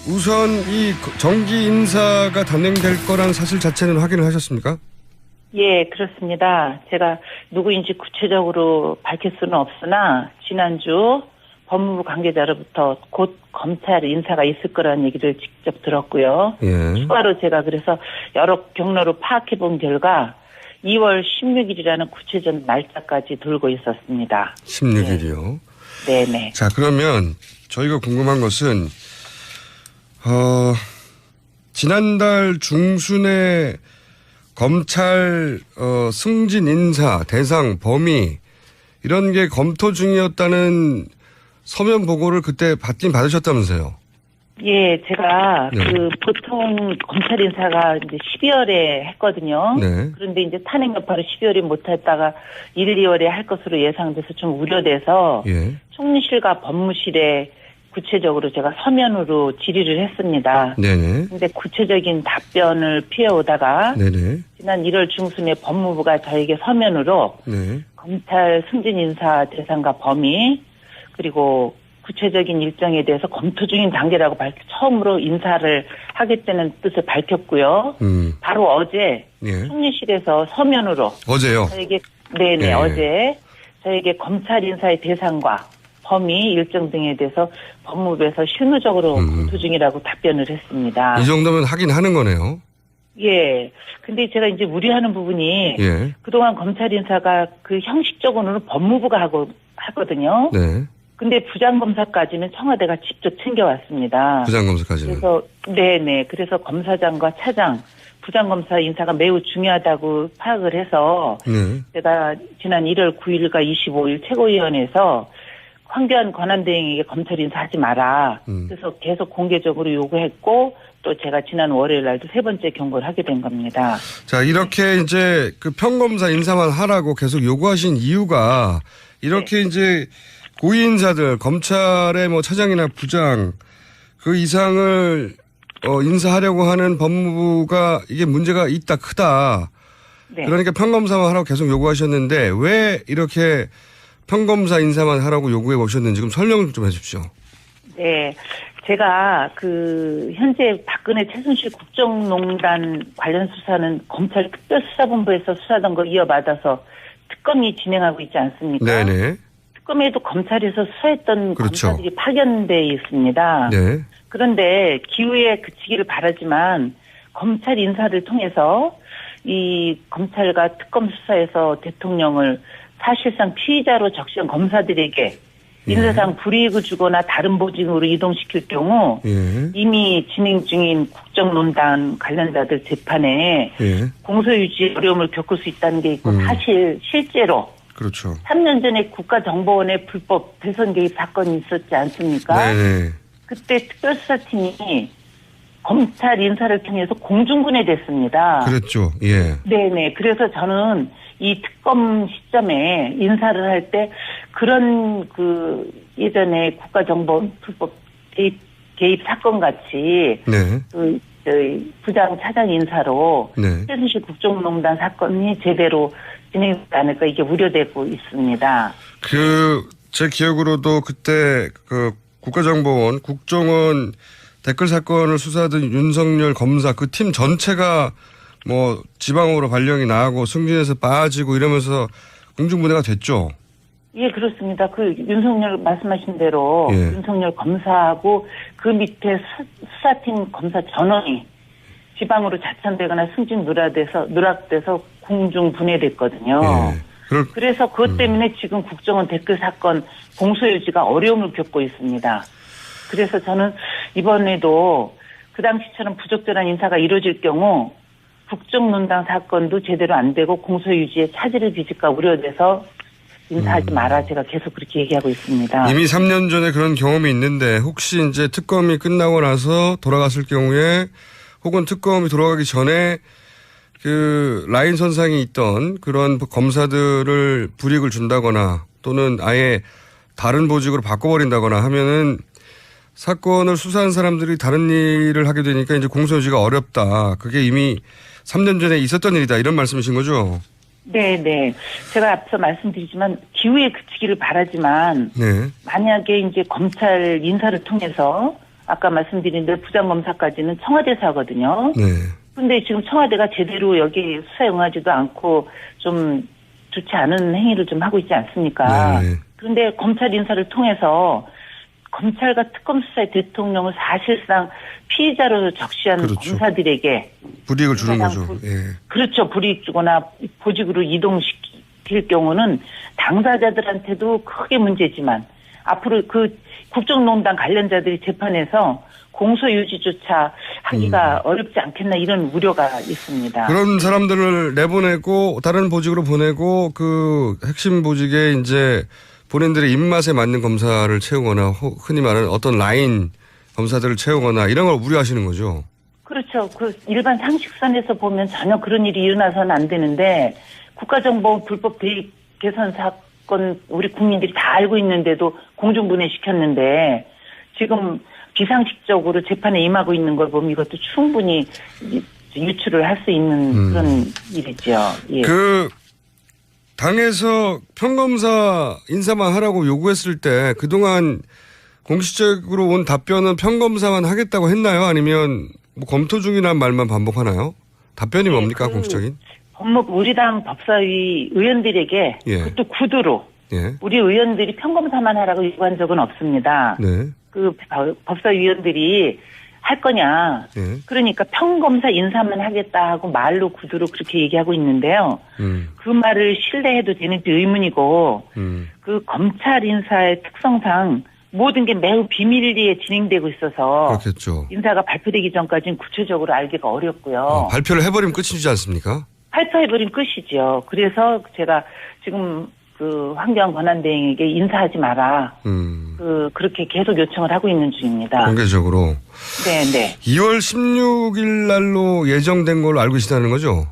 우선 이 정기 인사가 단행될 거란 사실 자체는 확인을 하셨습니까? 예, 그렇습니다. 제가 누구인지 구체적으로 밝힐 수는 없으나 지난주 법무부 관계자로부터 곧 검찰 인사가 있을 거라는 얘기를 직접 들었고요. 예. 추가로 제가 그래서 여러 경로로 파악해 본 결과 2월 16일이라는 구체적 날짜까지 돌고 있었습니다. 16일이요? 네. 네네. 자, 그러면 저희가 궁금한 것은 지난달 중순에 검찰 승진 인사 대상 범위 이런 게 검토 중이었다는 서면 보고를 그때 받긴 받으셨다면서요? 예, 제가 네. 보통 검찰 인사가 이제 12월에 했거든요. 네. 그런데 이제 탄핵 여파로 12월에 못했다가 1, 2월에 할 것으로 예상돼서 좀 우려돼서 예. 총리실과 법무실에 구체적으로 제가 서면으로 질의를 했습니다. 네네. 근데 구체적인 답변을 피해오다가 네네. 지난 1월 중순에 법무부가 저에게 서면으로 네. 검찰 승진 인사 대상과 범위 그리고 구체적인 일정에 대해서 검토 중인 단계라고 처음으로 인사를 하겠다는 뜻을 밝혔고요. 바로 어제 예. 총리실에서 서면으로 어제요? 저에게 네네 예. 어제 저에게 검찰 인사의 대상과 범위 일정 등에 대해서 법무부에서 실무적으로 검토 중이라고 답변을 했습니다. 이 정도면 하긴 하는 거네요. 예. 근데 제가 이제 우려하는 부분이 예. 그동안 검찰 인사가 그 형식적으로는 법무부가 하거든요. 네. 근데 부장검사까지는 청와대가 직접 챙겨왔습니다. 부장검사까지는. 그래서 네네. 그래서 검사장과 차장, 부장검사 인사가 매우 중요하다고 파악을 해서 네. 제가 지난 1월 9일과 25일 최고위원회에서 황교안 권한대행에게 검찰 인사하지 마라. 그래서 계속 공개적으로 요구했고 또 제가 지난 월요일 날도 세 번째 경고를 하게 된 겁니다. 자, 이렇게 이제 그 평검사 인사만 하라고 계속 요구하신 이유가 이렇게 네. 이제 고위 인사들 검찰의 뭐 차장이나 부장 그 이상을 인사하려고 하는 법무부가 이게 문제가 있다 크다. 네. 그러니까 평검사만 하라고 계속 요구하셨는데 왜 이렇게 평검사 인사만 하라고 요구해 오셨는지 좀 설명 좀 해 주십시오. 네. 제가 현재 박근혜 최순실 국정농단 관련 수사는 검찰 특별수사본부에서 수사던 거 이어받아서 특검이 진행하고 있지 않습니까? 네네. 특검에도 검찰에서 수사했던 그렇죠. 검사들이 파견돼 있습니다. 네. 그런데 기후에 그치기를 바라지만 검찰 인사를 통해서 이 검찰과 특검 수사에서 대통령을 사실상 피의자로 적시한 검사들에게 인사상 불이익을 주거나 다른 보직으로 이동시킬 경우 예. 이미 진행 중인 국정농단 관련자들 재판에 예. 공소유지 어려움을 겪을 수 있다는 게 있고 사실 실제로 그렇죠. 3년 전에 국가정보원의 불법 대선 개입 사건이 있었지 않습니까? 네네. 그때 특별수사팀이 검찰 인사를 통해서 공중분해됐습니다. 그랬죠. 예. 네네. 그래서 저는 이 특검 시점에 인사를 할 때 그런 예전에 국가정보원 불법 개입 사건 같이 네. 부장 차장 인사로 네. 최순실 국정농단 사건이 제대로 진행되지 않을까 이게 우려되고 있습니다. 제 기억으로도 그때 국가정보원, 국정원 댓글 사건을 수사하던 윤석열 검사 그 팀 전체가 뭐 지방으로 발령이 나고 승진해서 빠지고 이러면서 공중분해가 됐죠. 예, 그렇습니다. 윤석열 말씀하신 대로 예. 윤석열 검사하고 그 밑에 수사팀 검사 전원이 지방으로 자천되거나 승진 누락돼서 공중분해됐거든요. 예. 그래서 그것 때문에 지금 국정원 댓글 사건 공소유지가 어려움을 겪고 있습니다. 그래서 저는 이번에도 그 당시처럼 부적절한 인사가 이루어질 경우 국정농단 사건도 제대로 안 되고 공소유지에 차질을 빚을까 우려돼서 인사하지 마라 제가 계속 그렇게 얘기하고 있습니다. 이미 3년 전에 그런 경험이 있는데 혹시 이제 특검이 끝나고 나서 돌아갔을 경우에 혹은 특검이 돌아가기 전에 라인 선상에 있던 그런 검사들을 불이익을 준다거나 또는 아예 다른 보직으로 바꿔버린다거나 하면은 사건을 수사한 사람들이 다른 일을 하게 되니까 이제 공소유지가 어렵다. 그게 이미 3년 전에 있었던 일이다. 이런 말씀이신 거죠? 네. 제가 앞서 말씀드리지만 기후에 그치기를 바라지만 네. 만약에 이제 검찰 인사를 통해서 아까 말씀드린 대로 부장검사까지는 청와대사거든요. 네. 근데 지금 청와대가 제대로 여기 수사에 응하지도 않고 좀 좋지 않은 행위를 좀 하고 있지 않습니까? 네. 그런데 검찰 인사를 통해서 검찰과 특검 수사의 대통령을 사실상 피의자로 적시한 그렇죠. 검사들에게 불이익을 주는 가장 거죠. 예. 그렇죠. 불이익 주거나 보직으로 이동시킬 경우는 당사자들한테도 크게 문제지만 앞으로 그 국정농단 관련자들이 재판에서 공소유지조차 하기가 어렵지 않겠나 이런 우려가 있습니다. 그런 사람들을 내보내고 다른 보직으로 보내고 그 핵심 보직에 이제 본인들의 입맛에 맞는 검사를 채우거나 흔히 말하는 어떤 라인 검사들을 채우거나 이런 걸 우려하시는 거죠. 그렇죠. 그 일반 상식선에서 보면 전혀 그런 일이 일어나서는 안 되는데 국가정보 불법 대입 개선 사건 우리 국민들이 다 알고 있는데도 공중분해시켰는데 지금 비상식적으로 재판에 임하고 있는 걸 보면 이것도 충분히 유출을 할 수 있는 그런 일이죠. 예. 그 당에서 평검사 인사만 하라고 요구했을 때 그동안 공식적으로 온 답변은 평검사만 하겠다고 했나요? 아니면 뭐 검토 중이라는 말만 반복하나요? 답변이 뭡니까 공식적인? 우리 당 법사위 의원들에게 예. 그것도 구두로 예. 우리 의원들이 평검사만 하라고 요구한 적은 없습니다. 네. 그 법사위 의원들이 할 거냐. 예. 그러니까 평검사 인사만 하겠다 하고 말로 구두로 그렇게 얘기하고 있는데요. 그 말을 신뢰해도 되는지 의문이고 그 검찰 인사의 특성상 모든 게 매우 비밀리에 진행되고 있어서 그렇겠죠. 인사가 발표되기 전까지는 구체적으로 알기가 어렵고요. 발표를 해버리면 끝이지 않습니까? 발표해버린 끝이죠. 그래서 제가 지금 그 황교안 권한대행에게 인사하지 마라. 그렇게 계속 요청을 하고 있는 중입니다. 공개적으로. 네. 2월 16일 날로 예정된 걸로 알고 계시다는 거죠?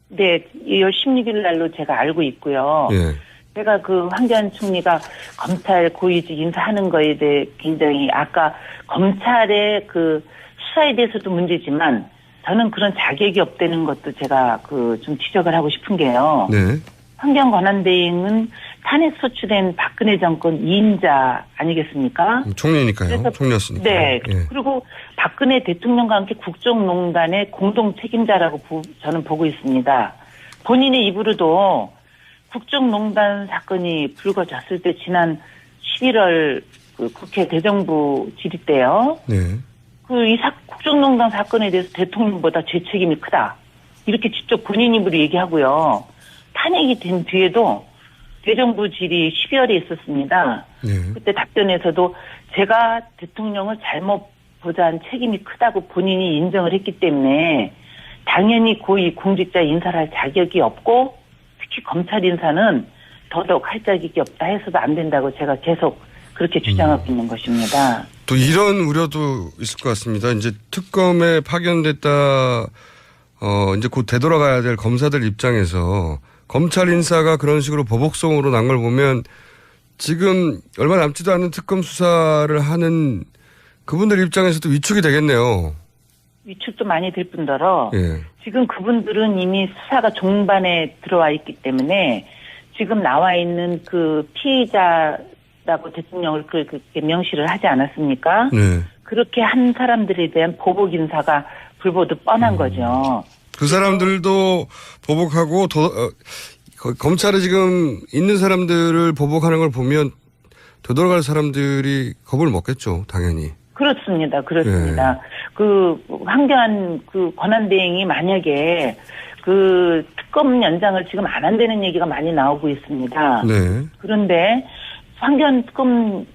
네, 2월 16일 날로 제가 알고 있고요. 예. 제가 그 황교안 총리가 검찰 고위직 인사하는 거에 대해 굉장히 아까 검찰의 그 수사에 대해서도 문제지만 저는 그런 자격이 없다는 것도 제가 그 좀 지적을 하고 싶은 게요. 네. 황교안 권한대행은 탄핵 소추된 박근혜 정권 2인자 아니겠습니까? 총리니까요. 그래서 총리였으니까. 네. 예. 그리고 박근혜 대통령과 함께 국정농단의 공동 책임자라고 저는 보고 있습니다. 본인의 입으로도 국정농단 사건이 불거졌을 때 지난 11월 그 국회 대정부 질의 때요. 네. 국정농단 사건에 대해서 대통령보다 제 책임이 크다. 이렇게 직접 본인 입으로 얘기하고요. 탄핵이 된 뒤에도 대정부 질의 12월에 있었습니다. 네. 그때 답변에서도 제가 대통령을 잘못 보좌한 책임이 크다고 본인이 인정을 했기 때문에 당연히 고위 공직자 인사를 할 자격이 없고 특히 검찰 인사는 더더욱 할 자격이 없다 해서도 안 된다고 제가 계속 그렇게 주장하고 있는 것입니다. 또 이런 우려도 있을 것 같습니다. 이제 특검에 파견됐다, 이제 곧 되돌아가야 될 검사들 입장에서 검찰 인사가 그런 식으로 보복성으로 난 걸 보면 지금 얼마 남지도 않은 특검 수사를 하는 그분들 입장에서도 위축이 되겠네요. 위축도 많이 될 뿐더러 예. 지금 그분들은 이미 수사가 종반에 들어와 있기 때문에 지금 나와 있는 그 피의자라고 대통령을 그렇게 명시를 하지 않았습니까? 네. 그렇게 한 사람들에 대한 보복 인사가 불보듯 뻔한 거죠. 그 사람들도 보복하고 검찰에 지금 있는 사람들을 보복하는 걸 보면 되돌아갈 사람들이 겁을 먹겠죠, 당연히. 그렇습니다. 그 황교안 그 권한대행이 만약에 그 특검 연장을 지금 안 한다는 얘기가 많이 나오고 있습니다. 네. 그런데 황교안 특검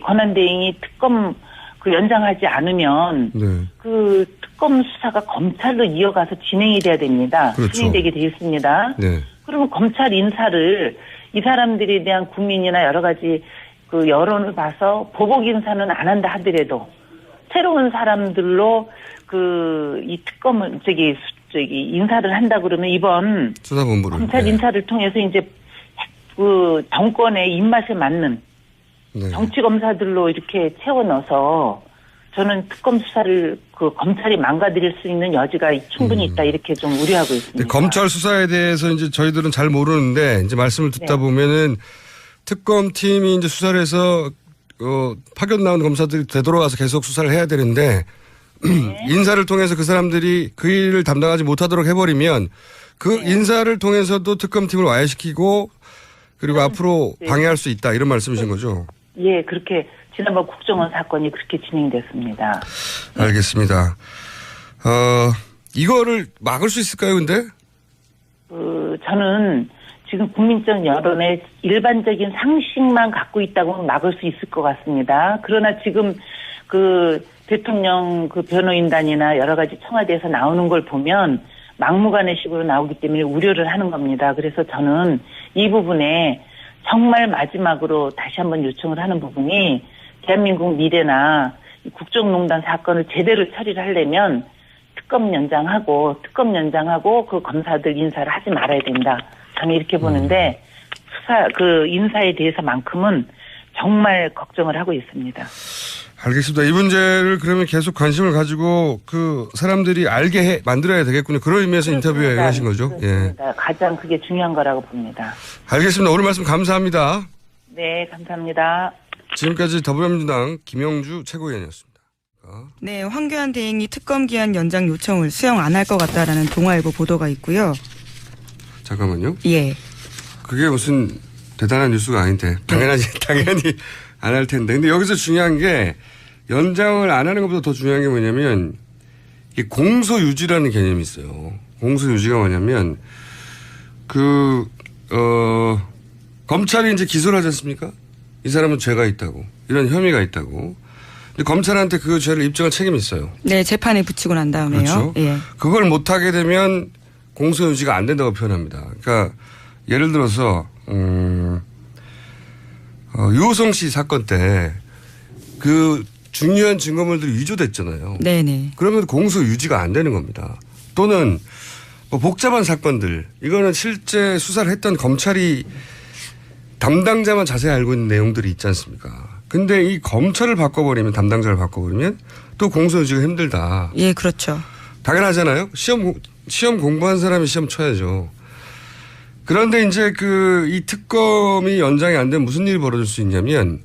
권한대행이 특검 그 연장하지 않으면 네. 그 특검 수사가 검찰로 이어가서 진행이 돼야 됩니다. 그렇죠. 진행되게 돼 있습니다. 네. 그러면 검찰 인사를 이 사람들에 대한 국민이나 여러 가지 그 여론을 봐서 보복 인사는 안 한다 하더라도 새로운 사람들로 그 이 특검을 인사를 한다 그러면 이번 수사본부를. 검찰 네. 인사를 통해서 이제 그 정권의 입맛에 맞는 네. 정치 검사들로 이렇게 채워 넣어서 저는 특검 수사를 그 검찰이 망가뜨릴 수 있는 여지가 충분히 있다 이렇게 좀 우려하고 있습니다. 네, 검찰 수사에 대해서 이제 저희들은 잘 모르는데 이제 말씀을 듣다 네. 보면은 특검팀이 이제 수사를 해서 파견 나온 검사들이 되돌아가서 계속 수사를 해야 되는데 인사를 통해서 그 사람들이 그 일을 담당하지 못하도록 해버리면 그 인사를 통해서도 특검팀을 와해시키고 그리고 앞으로 방해할 수 있다 이런 말씀이신 거죠? 예, 그렇게 지난번 국정원 사건이 그렇게 진행됐습니다. 알겠습니다. 이거를 막을 수 있을까요, 근데? 저는 지금 국민적 여론의 일반적인 상식만 갖고 있다고 막을 수 있을 것 같습니다. 그러나 지금 그 대통령 그 변호인단이나 여러 가지 청와대에서 나오는 걸 보면 막무가내식으로 나오기 때문에 우려를 하는 겁니다. 그래서 저는 이 부분에 정말 마지막으로 다시 한번 요청을 하는 부분이 대한민국 미래나 국정농단 사건을 제대로 처리를 하려면 특검 연장하고 그 검사들 인사를 하지 말아야 된다. 저는 이렇게 보는데 그 인사에 대해서만큼은 정말 걱정을 하고 있습니다. 알겠습니다. 이 문제를 그러면 계속 관심을 가지고 그 사람들이 알게 만들어야 되겠군요. 그런 의미에서 인터뷰에 응하신 거죠? 그렇습니다. 예. 가장 그게 중요한 거라고 봅니다. 알겠습니다. 오늘 말씀 감사합니다. 네, 감사합니다. 지금까지 더불어민주당 김영주 최고위원이었습니다. 네, 황교안 대행이 특검 기한 연장 요청을 수용 안 할 것 같다라는 동아일보 보도가 있고요. 잠깐만요. 예. 그게 무슨 대단한 뉴스가 아닌데 당연히 안 할 텐데. 근데 여기서 중요한 게 연장을 안 하는 것보다 더 중요한 게 뭐냐면 이 공소유지라는 개념이 있어요. 공소유지가 뭐냐면 검찰이 이제 기소를 하지 않습니까? 이 사람은 죄가 있다고. 이런 혐의가 있다고. 근데 검찰한테 그 죄를 입증할 책임이 있어요. 네, 재판에 붙이고 난 다음에요. 그렇죠. 예. 그걸 못하게 되면 공소유지가 안 된다고 표현합니다. 그러니까 예를 들어서 유호성 씨 사건 때 그 중요한 증거물들이 위조됐잖아요. 네네. 그러면 공소유지가 안 되는 겁니다. 또는 뭐 복잡한 사건들 이거는 실제 수사를 했던 검찰이 담당자만 자세히 알고 있는 내용들이 있지 않습니까? 근데 이 검찰을 바꿔버리면 담당자를 바꿔버리면 또 공소유지가 힘들다. 예, 그렇죠. 당연하잖아요. 시험 공부한 사람이 시험 쳐야죠. 그런데 이제 이 특검이 연장이 안 되면 무슨 일이 벌어질 수 있냐면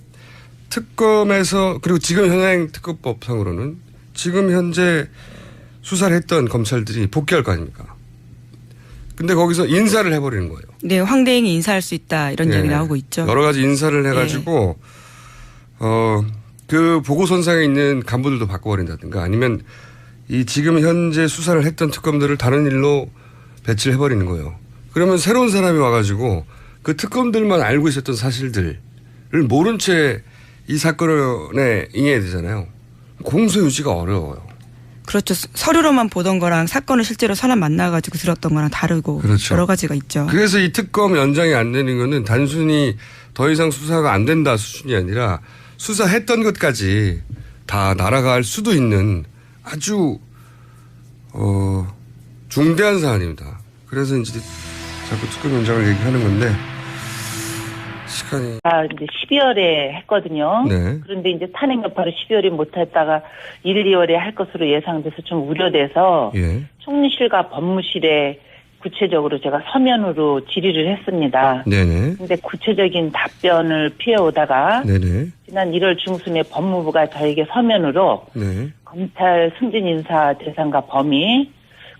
특검에서 그리고 지금 현행 특검법상으로는 지금 현재 수사를 했던 검찰들이 복귀할 거 아닙니까? 근데 거기서 인사를 해버리는 거예요. 네, 황 대행이 인사할 수 있다 이런 얘기 나오고 있죠. 여러 가지 인사를 해가지고 그 보고선상에 있는 간부들도 바꿔버린다든가 아니면 이 지금 현재 수사를 했던 특검들을 다른 일로 배치를 해버리는 거예요. 그러면 새로운 사람이 와가지고 그 특검들만 알고 있었던 사실들을 모른 채 이 사건에 임해야 되잖아요. 공소유지가 어려워요. 그렇죠. 서류로만 보던 거랑 사건을 실제로 사람 만나가지고 들었던 거랑 다르고 그렇죠. 여러 가지가 있죠. 그래서 이 특검 연장이 안 되는 거는 단순히 더 이상 수사가 안 된다 수준이 아니라 수사했던 것까지 다 날아갈 수도 있는 아주 중대한 사안입니다. 그래서 이제 자꾸 특검 연장을 얘기하는 건데 시간이 이제 12월에 했거든요. 네. 그런데 이제 탄핵 여파로 12월에 못했다가 1, 2월에 할 것으로 예상돼서 좀 우려돼서 예. 총리실과 법무실에 구체적으로 제가 서면으로 질의를 했습니다. 네네. 근데 구체적인 답변을 피해오다가 네네. 지난 1월 중순에 법무부가 저에게 서면으로 네. 검찰 승진 인사 대상과 범위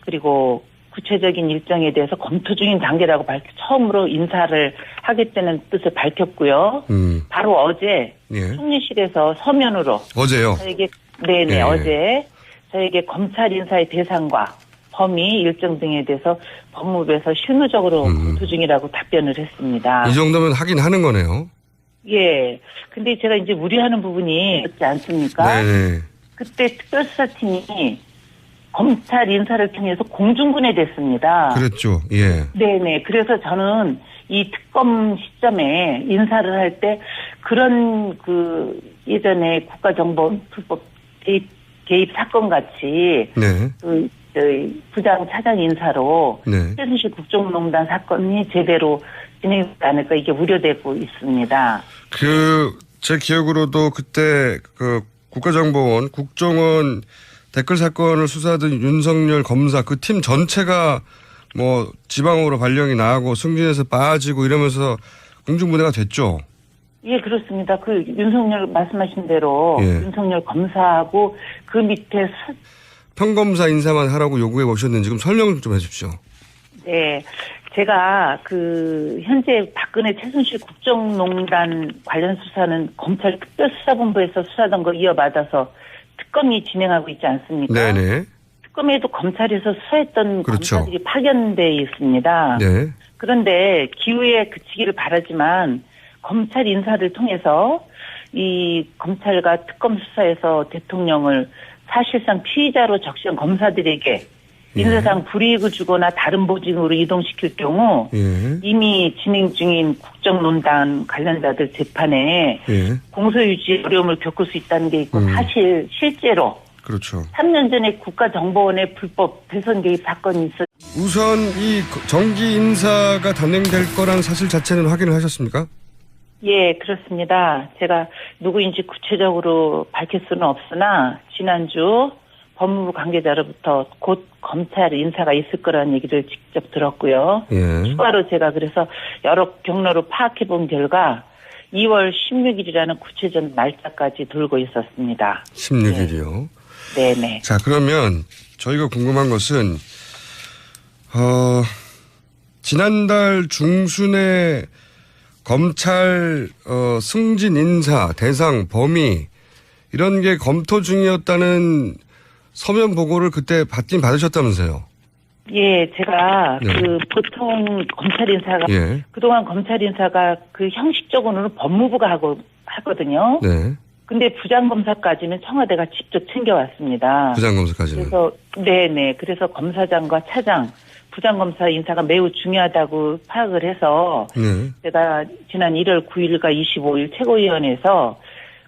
그리고 구체적인 일정에 대해서 검토 중인 단계라고 처음으로 인사를 하겠다는 뜻을 밝혔고요. 바로 어제 예. 총리실에서 서면으로 어제요. 저에게 네네 예. 어제 저에게 검찰 인사의 대상과 범위 일정 등에 대해서 법무부에서 실무적으로 검토 중이라고 답변을 했습니다. 이 정도면 하긴 하는 거네요. 예. 근데 제가 이제 우려하는 부분이 있지 않습니까? 네네. 그때 특별수사팀이 검찰 인사를 통해서 공중분해됐습니다. 그랬죠. 예. 네네. 그래서 저는 이 특검 시점에 인사를 할 때 그런 예전에 국가정보원수법 개입 사건 같이 네. 부장 차장 인사로 네. 최순실 국정농단 사건이 제대로 진행되지 않을까 이게 우려되고 있습니다. 제 기억으로도 그때 국가정보원, 국정원 댓글 사건을 수사하던 윤석열 검사 그 팀 전체가 지방으로 발령이 나고 승진해서 빠지고 이러면서 공중분해가 됐죠. 예, 그렇습니다. 그 윤석열 말씀하신 대로 예. 윤석열 검사하고 그 밑에 평검사 인사만 하라고 요구해 오셨는지 좀 설명 좀 해주십시오. 네, 제가 현재 박근혜 최순실 국정농단 관련 수사는 검찰 특별수사본부에서 수사던 거 이어받아서 특검이 진행하고 있지 않습니까? 네네. 특검에도 검찰에서 수사했던 그렇죠. 검사들이 파견돼 있습니다. 네. 그런데 기후에 그치기를 바라지만 검찰 인사를 통해서 이 검찰과 특검 수사에서 대통령을 사실상 피의자로 적시한 검사들에게 인사상 불이익을 주거나 다른 보직으로 이동시킬 경우 예. 이미 진행 중인 국정농단 관련자들 재판에 예. 공소유지 어려움을 겪을 수 있다는 게 있고 사실 실제로 그렇죠. 3년 전에 국가정보원의 불법 대선 개입 사건이 있었. 우선 이 정기 인사가 단행될 거란 사실 자체는 확인을 하셨습니까? 예, 그렇습니다. 제가 누구인지 구체적으로 밝힐 수는 없으나 지난주 법무부 관계자로부터 곧 검찰 인사가 있을 거라는 얘기를 직접 들었고요. 예. 추가로 제가 그래서 여러 경로로 파악해 본 결과 2월 16일이라는 구체적 날짜까지 돌고 있었습니다. 16일이요. 네네. 자, 그러면 저희가 궁금한 것은 지난달 중순에 검찰 승진 인사 대상 범위 이런 게 검토 중이었다는 서면 보고를 그때 받긴 받으셨다면서요? 예, 제가 네. 보통 검찰 인사가 예. 그동안 검찰 인사가 형식적으로는 법무부가 하거든요. 네. 근데 부장검사까지는 청와대가 직접 챙겨왔습니다. 부장검사까지는. 그래서 네네. 그래서 검사장과 차장, 부장검사 인사가 매우 중요하다고 파악을 해서 네. 제가 지난 1월 9일과 25일 최고위원회에서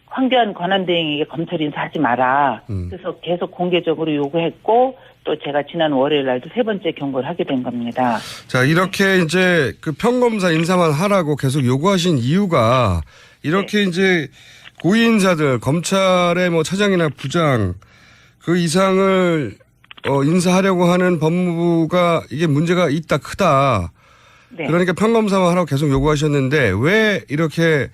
황교안 권한대행에게 검찰 인사하지 마라. 그래서 계속 공개적으로 요구했고 또 제가 지난 월요일 날도 세 번째 경고를 하게 된 겁니다. 자, 이렇게 이제 그 평검사 인사만 하라고 계속 요구하신 이유가 이렇게 이제 고위 인사들 검찰의 뭐 차장이나 부장 그 이상을 인사하려고 하는 법무부가 이게 문제가 있다 크다. 네. 그러니까 평검사만 하라고 계속 요구하셨는데 왜 이렇게